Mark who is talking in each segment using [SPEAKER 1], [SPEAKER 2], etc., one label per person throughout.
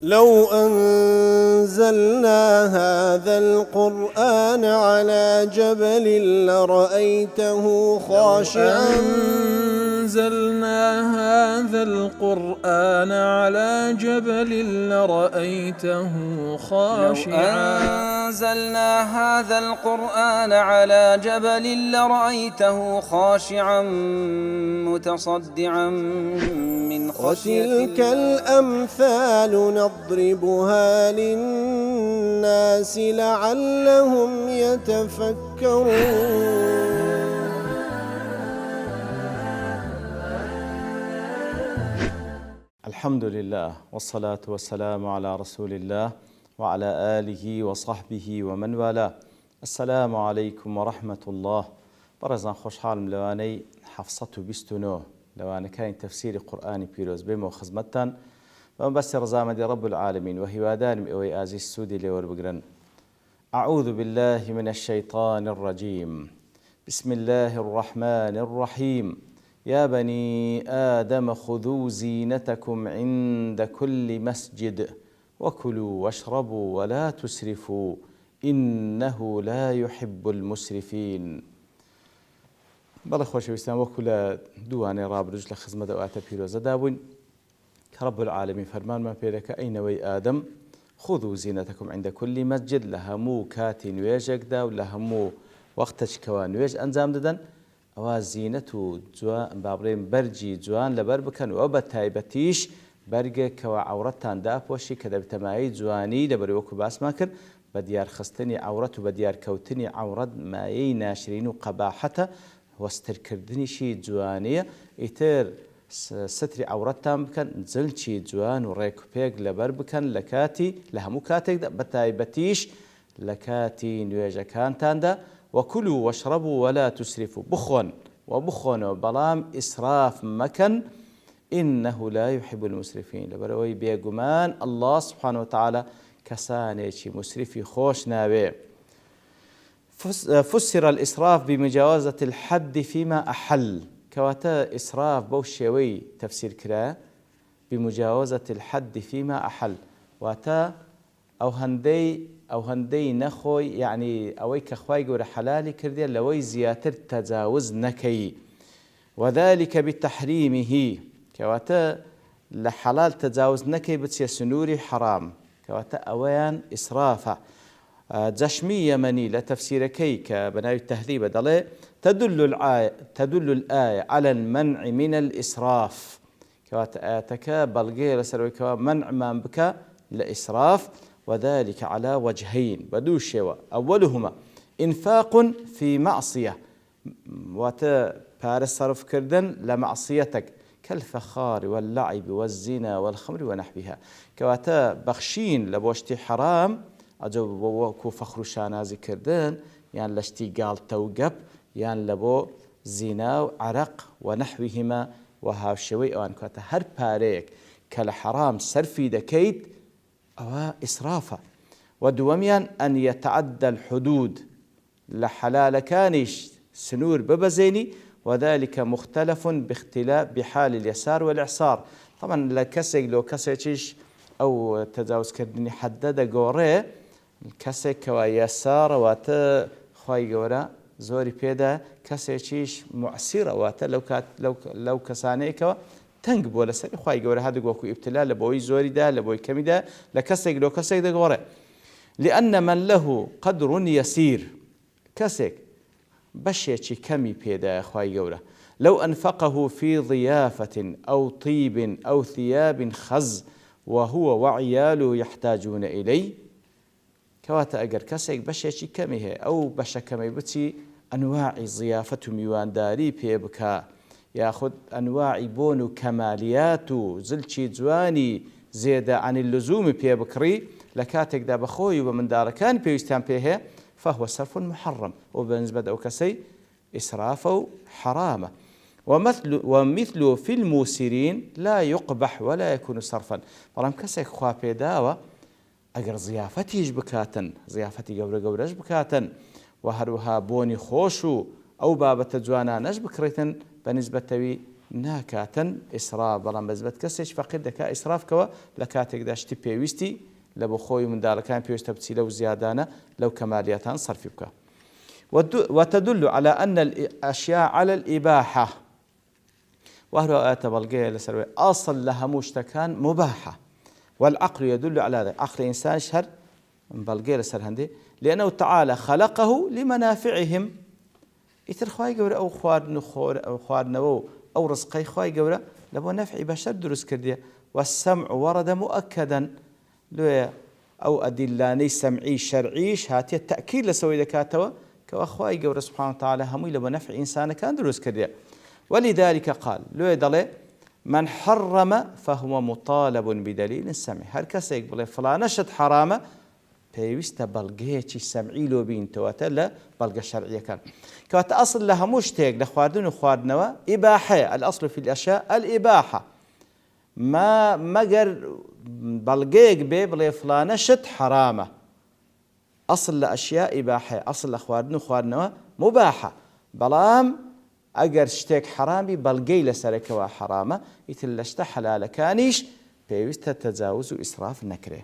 [SPEAKER 1] لو أنزلنا هذا القرآن على جبل لرأيته خاشعا
[SPEAKER 2] متصدعا من خشية
[SPEAKER 1] وتلك الأمثال نضربها للناس لعلهم يتفكرون.
[SPEAKER 3] الحمد لله والصلاة والسلام على رسول الله وعلى آله وصحبه ومن والاه. السلام عليكم ورحمة الله. برزان خوشحالم لواني حفصة بستنو لواني كاين تفسير قرآني بيروز بيمو خزمتان بس رزامدي رب العالمين وهوادان اوي ازي السودي لور بقرن. أعوذ بالله من الشيطان الرجيم. بسم الله الرحمن الرحيم. يا بني آدم خذوا زينتكم عند كل مسجد وكلوا واشربوا ولا تسرفوا إنه لا يحب المسرفين. بەڵێ خۆشەویستان وەکو لە دووانێ ڕابردووش لە خزمەت ئەواتە پیرۆزە دابووین کە رب العالمین فەرمانمان پێ دەکا ئەینەوەی ئادەم خذوا زینەتەکم عند كل مسجد لە هەموو کاتی نوێژێکدا و لە هەموو وەختێکەوە نوێژ ئەنجام دەدەن ئەوە زینەت و با بڵێن بەرجی جوان لەبەر بکەن و ئەو بە تایبەتیش بەرگێکەوە عەورەتتان داپۆشی کە دەبتەمایی جوانی لەبەر وەکو باسمان کرد بە دیارخستنی عەورەت و بە دیارکەوتنی عەورەت مایەی ناشرین و قەباحەتە وەسترکردنیشی جوانیە ئیتر ستری عەورەتتان بکەن جلچی جوان و ڕێک و پێک لەبەر بکەن لە کاتی لە هەموو کاتێکدا بە تایبەتیش لە کاتی نوێژەکانتاندا وكلوا واشربوا ولا تسرفوا بخۆن و بخۆنەوە بەڵام ئیسراف مەکەن إنه لا يحب المسرفين لەبەرەوەی بێگومان الله سبحانه وتعالى کەسانێکی مسرفی خۆش ناوێ. فسر الإسراف بمجاوزة الحد فيما أحل كواتا إسراف بو شوي تفسير كرا بمجاوزة الحد فيما أحل واتا أو هندي نخوي يعني أوي كخواي قول حلالي كرديا لوي زياتر تجاوز نكي وذلك بتحريمه كواتا لحلال تجاوز نكي بتسي سنوري حرام كواتا أويان إسرافه. جشمي يمني لتفسير كيك بناء التهذيب دلي تدل الآية على المنع من الإسراف كواتك بلغير سروي منع من بك لإسراف وذلك على وجهين بدوش أولهما إنفاق في معصية بارس صرف كردن لمعصيتك كالفخار واللعب والزنا والخمر ونحوها كواتا بخشين لبوشتي حرام ئەجە وەکو فەخر و شانازی کردن یان لە شتی گاڵتە و گەپ یان لە بۆ زینا و عەرەق و نەحویهما و هاوشێوەی ئەوان کاتە هەر پارەیەک کە لە حەرام سەرفی دەکەیت ئەوە ئیسرافە. و دووەمیان ئەن یەتەعەدە الحدود لە حەلالەکانیش سنوور ببەزێنی وذلك مختلف باختلاف بحال اليسار والإعسار. طبعا لە کەسێک لۆ کەسێکیش ئەو تەجاوزکردنی حەدە دەگۆڕێ کەسێک کەوا یەسارەواتە خوای گەورە زۆری پێدا کەسێکیش معسیرەواتە لەو کەسانەیەکەوە تەنگ بۆ لەسەری خوای گەورە هەردووکو ئیبتلا لە بۆی زۆریدا لە بۆی کەمیدا لە کەسێک لۆ کەسێک دەگۆڕێ. لأن من له قدر يسير کەسێک بەشێکی کەمی پێدایە خوای گەورە لو أنفقه في ضيافة أو طيب أو ثياب خز وهو وعياله يحتاجون إليه كواتا أجر كسيك بشيشي كميه أو بشكمي بتي أنواع ضيافة ميوانداري بيبكا ياخذ أنواع بونو كماليات زلشي جواني زيادة عن اللزوم بيبكري لكاتك دا بخوي ومن داركان بيستان بيه فهو صرف محرم وبالنسبة أو كسي إسراف حرامة. ومثل في الموسرين لا يقبح ولا يكون صرفا. بەڵام کەسێک خوا پێداوە ئەگەر زیافتیش بکاتن زیافەتی گەورە گەورەش بکاتن و هەروەها بۆنی خۆش و ئەو بابەتە جوانانەش بکڕێتن بە نیسبەتەوی ناکاتن ئیسراف بەڵام بەزبەت کەسێک فەقیر دەکا ئیسرافکەوە لە کاتێکدا شتی پێویستی لە بۆ خۆی منداڵەکان پێویستە بچی لەو زیادانە لەو کەمالیاتان سەرفی بکە. وتدل على أن الأشياء على الإباحة وهو آية بلغية لسروي أصل لها مشتكان مباحة والعقل يدل على ذلك. عقل إنسان شهر بلغية لسرهندي لأنه تعالى خلقه لمنافعهم يتر خواهي قورة أو خواردنەوە أو رزقي خواهي قورة لبو نفع بشر دروس كردية. والسمع ورد مؤكدا لو أو أدلاني سمعي شرعيش هاتي التأكيد لسوي دكاتوا كأخواي قورة سبحانه وتعالى همي لبو نفع إنسان كان دروس كردية. ولذلك قال لو يدلي من حرم فهو مطالب بدليل السمع. هر کس يقبل فلان شد حرامه پێویستە بەڵگەیەکی سەمعی لۆ بینتەوەتە لە بەڵگە شەرعیە کان کەواتە ئەسڵ لە هەموو شتێک لە خواردن و خواردنەوە ئیباحەیە. الأصل في الأشياء الإباحة ما مەگەر بەڵگەیەک بێ بڵێ فلانە شت حرامە. ئەسڵ لە ئەشیا ئیباحەیە. ئەسڵ لە خواردن و خواردنەوە مباحە. بەڵام ئەگەر شتێک حرامی بەڵگەی لەسەرەکەوە حرامە ئیتر لە شتە حەلالەکانیش پێویستە تەجاوز و ئیسراف نەکرێ.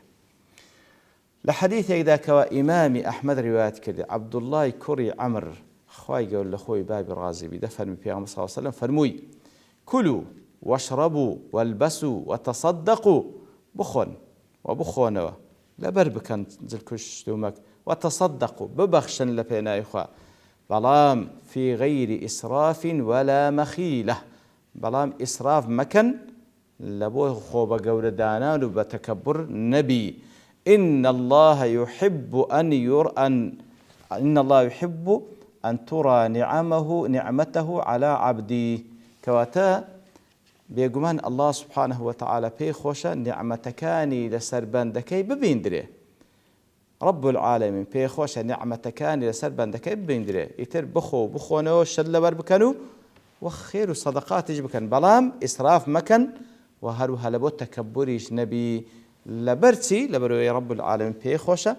[SPEAKER 3] لحديث إذا كوا إمامي أحمد روايات كده عبد الله كري عمر خواي قول لخوي باب رازي بدفن في صلى الله عليه وسلم فرموي كلوا واشربوا والبسوا وتصدقوا بخون وبخونوا لا بربكن زلكش دومك وتصدقوا ببخشن لبينا إخوة بلام في غير إسراف ولا مخيلة. بلام إسراف مكن لبوه خوب قول دانان وبتكبر نبي. إن الله يحب أن ترى نعمته على عبده. كواتا بيقومان الله سبحانه وتعالى بي خوشا نعمتكاني لسرباندكي ببيندري. رب العالمين بي خوشا نعمتكاني لسرباندكي ببيندري. يتر بخونو شل بربكنو وخير الصدقات يجبكن بلام إسراف مكن وهروها لبو تكبريش نبي لبرتي لبروي رب العالمين بي خوشة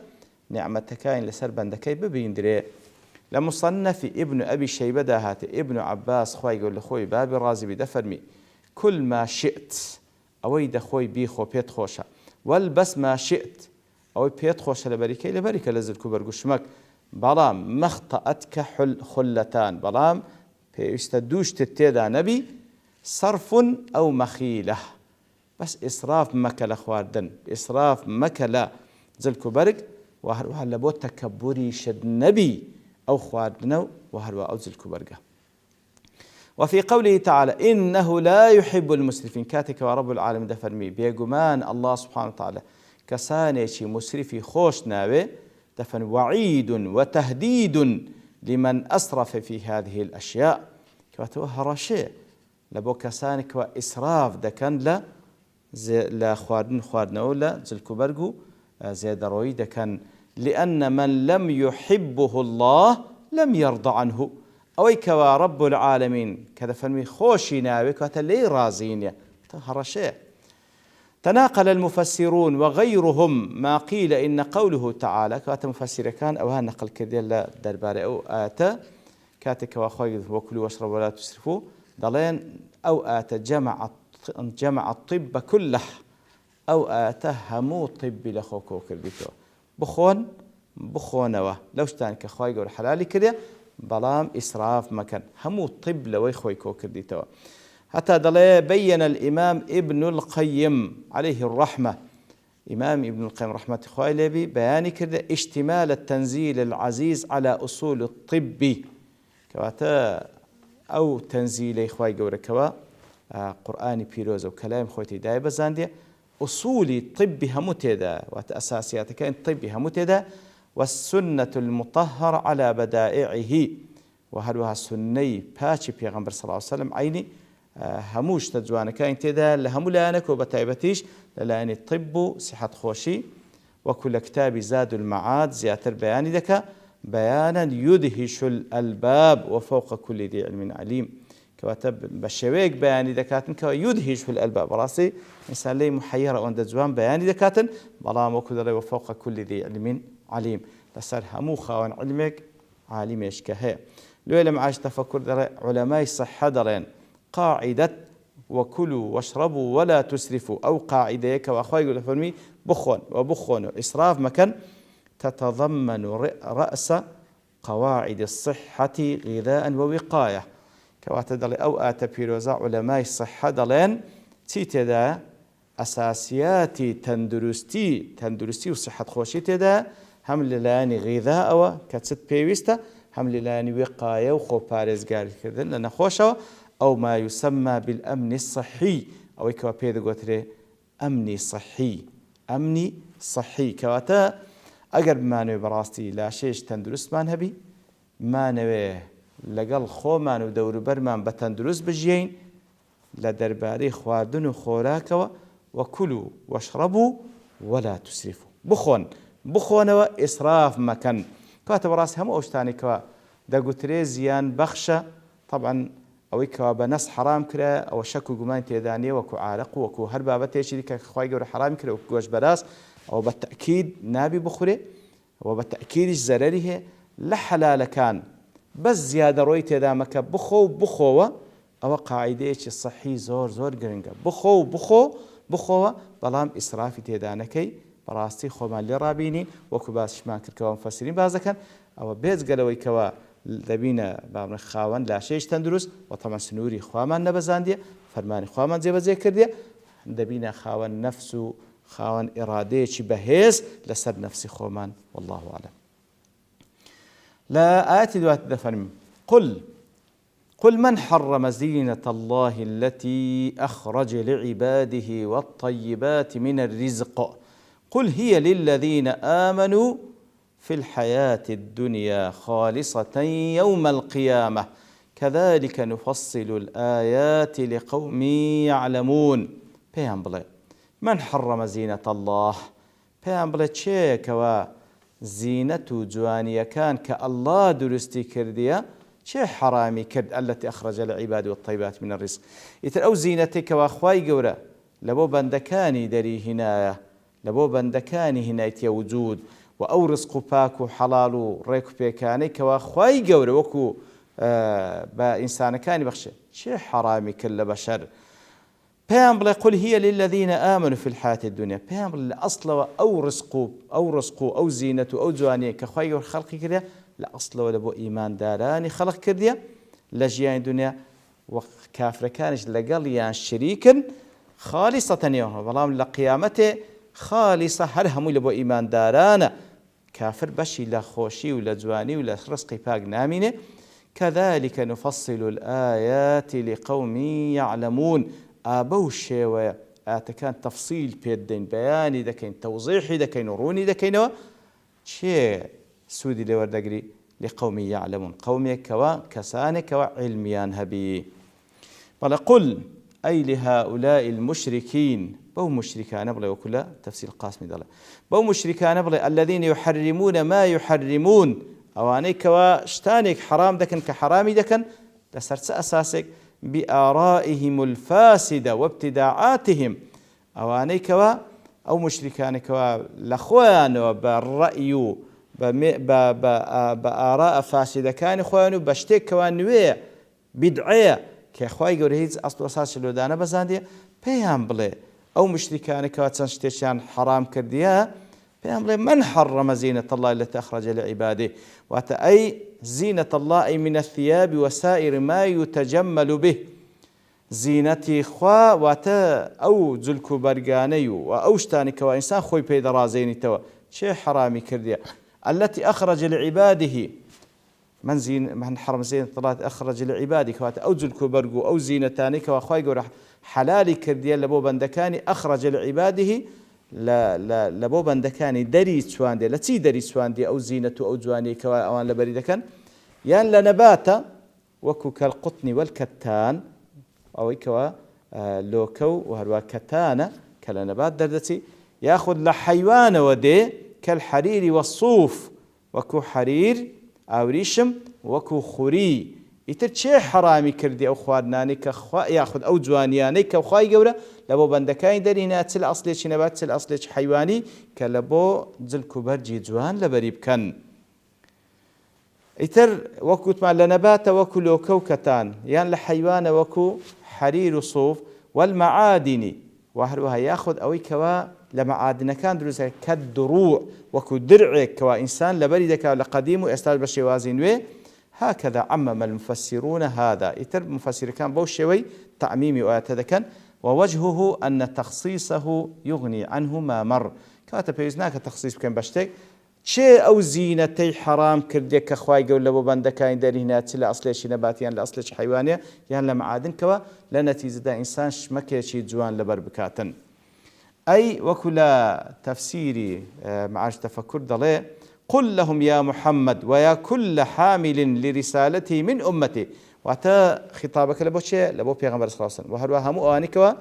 [SPEAKER 3] نعمتكاين لسر بندكي ببيندري. لمصنف ابن أبي شيبة دهات ابن عباس خوي يقول لخوي باب الرازي بدفرمي كل ما شئت أويد خوي بيخو بيت خوشة والبس ما شئت أوي بيت خوشة لبريكي لزل كبر قشمك بلام مخطأتك خلتان بلام بيستدوش تتيدا نبي صرف أو مخيلة. بس إسراف مكلا خواردن إسراف مكلا زلكو برق وهروها لبو تكبري شد نبي أو خواردنو وهروها أو زلكو برقه. وفي قوله تعالى إنه لا يحب المسرفين كاتك ورب العالمين دفرمي بيقمان الله سبحانه وتعالى كسانيشي مسرفي خوش ناوي دفن وعيد وتهديد لمن أسرف في هذه الأشياء كواتوها رشي لبو كسانك وإسراف دكان لا لا خواردن ولا زلكو برقو زيادة رويدة كان لأن من لم يحبه الله لم يرضى عنه أوي كوا رب العالمين كذا فنمي خوشي ناوي كواتا لي رازين هرشي. تناقل المفسرون وغيرهم ما قيل إن قوله تعالى كواتا مفسر كان أو نقل كذا درباري أو آتا كاتك وأخوي وكلوا واشربوا ولا تسرفوا ضلين أو آتا جمع الطب كله أو آتهموا طب لخوكو كرديتو بخونوا لو شتان كخواي قول حلالي كده بلام إسراف مكان همو طب لوي خويكو كرديتو. حتى دلي بين الإمام ابن القيم عليه الرحمة إمام ابن القيم رحمة خواي لبي بياني كده اشتمال التنزيل العزيز على أصول الطب كواتا أو تنزيل خواي قول كوا قرآني بيروز وكلام خوتي داي بزاندية أصولي طبي همتدا وأساسيات كان طبي همتدا والسنة المطهرة على بدائعه وهروها السني باتشي بيغمبر صلى الله عليه وسلم عيني هموش تجوانا كان تدا لهمولانك وبتايبتيش لأن الطب صحة خوشي وكل كتاب زاد المعاد زيادة بياني دكا بيانا يدهش الألباب وفوق كل ذي علم عليم كواتب بشويك بياني دكاتن كوا يدهش في الألباب راسي إنسان لي محيرة وعند جوان بياني دكاتن بلا موكدر وفوق كل ذي علم عليم لسر همو خاون علمك عالم يشكهه لو لم عاش تفكر در علماء الصحة درين قاعدة وكلوا واشربوا ولا تسرفوا أو قاعدة كأخوي يقول فرمي بخون وبخون إسراف مكان تتضمن رأس قواعد الصحة غذاء ووقاية كواتدل أو آتبيروزا علماء الصحة دلين تيتدا أساسيات تندرستي وصحة خوشي تدا هم للاني غذاء وكتست بيويستا هم للاني وقاية وخو بارزقاري كردن لأن خوشة أو ما يسمى بالأمن الصحي أو كوا بيد قوتري أمني صحي كواتا أقرب ما نوي براستي لا شيش تندرست ما نهبي ما نوي لقل خو ما نو دور برمان بتندرست بجيين لدرباري خواردن وخوراكوا وكلوا واشربوا ولا تسرفوا بخون وإسراف مكان كاتب راس هم أوشتاني كوا دا قوتري زيان بخشة طبعا أو كوا بنص حرام كرا أو شكو قمان تيدانية وكو عارق وكو هربابة تيشي ديكا خواي قور حرام كرا وكو جوش براس أو بالتأكيد نابي بخوري وبالتأكيد زرره لحلال كان بس زيادة رويت إذا مك بخو أو قاعدة الصحي زور جرينجا بخو بلام إسرافي تيدانكي براستي خوما اللي رابيني وكباس شمان كركوا مفسرين بازكن أو بيز قالوا كوا ذبينا بامر خاون لا شيء تندرس وطبعا سنوري خوامان نبزاندية فرماني خوامان زي كردية ذبينا خاون نفسه خاون إرادة بهيز لسر نفسي خومان والله أعلم. لا آتي دوات دفرم قل من حرم زينة الله التي أخرج لعباده والطيبات من الرزق قل هي للذين آمنوا في الحياة الدنيا خالصة يوم القيامة كذلك نفصل الآيات لقوم يعلمون. بيان بلي من حرم زينة الله بيان بلي تشيكوا زينة جوانية كان كالله درستي كردية شي حرامي كرد التي أخرج العباد والطيبات من الرزق يتر أو زينتك وأخواي قورا لبو بندكاني دري هنايا لبو بندكاني هنايتي وجود وأو رزق باكو حلالو ريكو بيكاني كواخواي قورا وكو بإنسان كاني بخشي شي حرامي كل بشر بيان بلا قل هي للذين آمنوا في الحياة الدنيا بيان بلا أصلا أو رزقو أو زينة أو جوانية كخواي خلقي كريا لا أصلا ولا بو إيمان داراني خلق كرديا لجيان الدنيا وكافر كانش لقل يان شريكا خالصة يوم بلام لقيامته خالصة هرهم لبو إيمان دارانا كافر بشي لا خوشي ولا جواني ولا رزقي باق نامينه كذلك نفصل الآيات لقوم يعلمون آبو الشيوة آتكان تفصيل بيدين بياني دكين توضيحي دكين روني دكين شي سودي لوردقري لقوم يعلمون قومي كوا كساني كوا علميان هبي قل أي لهؤلاء المشركين بو مشركان بلا وكلا تفسير قاسم دلا بو مشركان بلا الذين يحرمون ما يحرمون أواني كوا شتانك حرام دكن كحرامي دكن لسرت أساسك بآرائهم الفاسدة وابتداعاتهم أواني كوا أو مشركان كوا لخوان وبالرأي بآراء فاسدة كان خوانو بشتك كوان نوية بدعية كخواي قريز أصل أساس اللودانة بزاندية بيان بلي أو مشركان كواتسان شتيشان حرام كرديا بيان بلي من حرم زينة الله التي أخرج لعباده أي زينة الله أي من الثياب وسائر ما يتجمل به زينتي خوا واتا أو زلكو برقانيو وأوشتاني كوا إنسان خوي بيدرا زيني توا شي حرامي كرديا التي أخرج لعباده من حرم زينة الله أخرج لعباده كواتا أو زلكو برقو أو زينتاني كوا خواي قورا حلالي كرديا لبو بندكاني أخرج لعباده لبو بندكاني دري سواندي لتي دري سواندي أو زينة أو جواني كوا أوان لبريد كان يان لنباتا وكو كالقطن والكتان أو كوا لوكو وهروا كتانة كالنبات دردتي ياخذ لحيوان ودي كالحرير والصوف وكو حرير أو ريشم وكو خوري يترشي حرامي كردي أو خوارناني ياخذ أو جوانياني كخواي قورا لبو بندكاين درينا تل أصليش نبات تل أصليش حيواني كلبو زلكو برجي جوان لبريب كان ئیتر وەکوتمان لە نەباتە وەکو لۆکە و کەتان یان لە حەیوانە وەکو حەریر و سووف والمەعادینی و هەروەها یاخود ئەوەی کەوا لە مەعادنەکان دروستە کە دڕوع وەکو درعێک کەوا ئینسان لەبەری دەکات لە قەدیم و ئێستاش بە شێوازی نوێ هكذا عمم المفسرون هذا ئیتر مفسرەکان بەو شێوەی تعمیمی ئاەتە دەکەن ووجهه أن تخصيصه يغني عنه ما مر کاتە پێویست ناکە تەخسیس بکەن بە شتێک چێ ئەو زینەتەی حرام کردێک کە خوای گەورە لە بۆ بەندەکانی دەرهێنات چ لە ئەسڵێکی نەباتیان لە ئەسڵێکی حیوانیە یان لە مەعادنکەوە لە نەتیجەدا ئینسان شمەکێکی جوان لەبەر بکاتن أي وكلا تفسيري معاش تفكر ضلي قل لهم يا محمد ويا كل حامل لرسالته من أمتي واتا خطابك لبوشي لبو بيغمبر صلى الله عليه وسلم وهروا همو آنكوا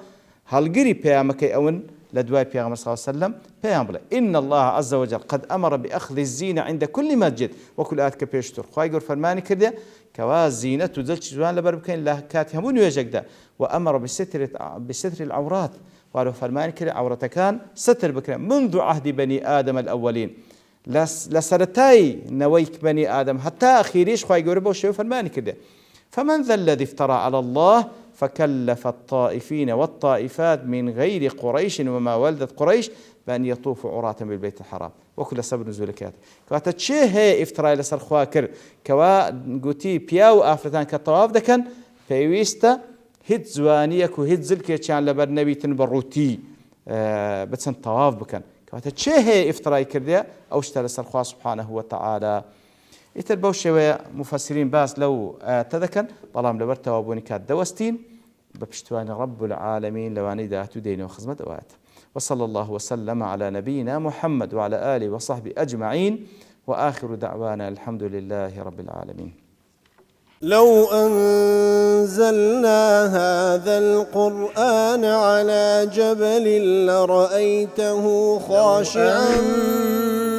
[SPEAKER 3] هالقري بيامك أون لدواي بيغمبر صلى الله عليه وسلم بيغمبر إن الله عز وجل قد أمر بأخذ الزينة عند كل مسجد وكل آت كبيشتر خواهي قول فرماني كردية كوا زينة تزلش جوان لبربكين لا كاتي همون يوجك ده وأمر بستر العورات وقالوا فرمان كري عورتكان ستر بكرة منذ عهد بني آدم الأولين لسرتاي نويك بني آدم حتى أخيريش خواهي قربوا الشيء فرمان كده فمن ذا الذي افترى على الله فكلف الطائفين والطائفات من غير قريش وما ولدت قريش بأن يطوفوا عراة بالبيت الحرام وكل سبب نزولكات كواتا تشي هي افتراء لسر خواكر كوا قوتي بياو آفرتان كالطواف دكن فيويستا هيت زوانيك وهيت زلكي كان لبر نبي تنبروتي بتسن طواف بكن كواتا تشي هي افتراء كرديا أو اشترى لسر خوا سبحانه وتعالى يتربوا شوية مفسرين باس لو تذكن طالما لبر توابوني كات دوستين ببشتوان رب العالمين لواني داتو دين وخزمة دوات وصلى الله وسلم على نبينا محمد وعلى آله وصحبه أجمعين وآخر دعوانا الحمد لله رب العالمين.
[SPEAKER 1] لو أنزلنا هذا القرآن على جبل لرأيته خاشعا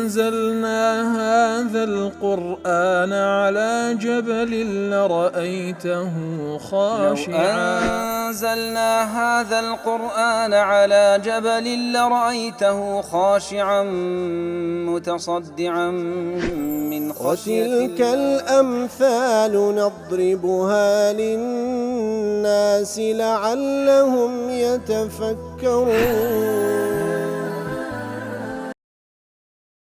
[SPEAKER 4] أنزلنا هذا القرآن على جبل لرأيته خاشعا
[SPEAKER 2] أنزلنا هذا القرآن على جبل لرأيته خاشعا متصدعا من خشية
[SPEAKER 1] وتلك الأمثال نضربها للناس لعلهم يتفكرون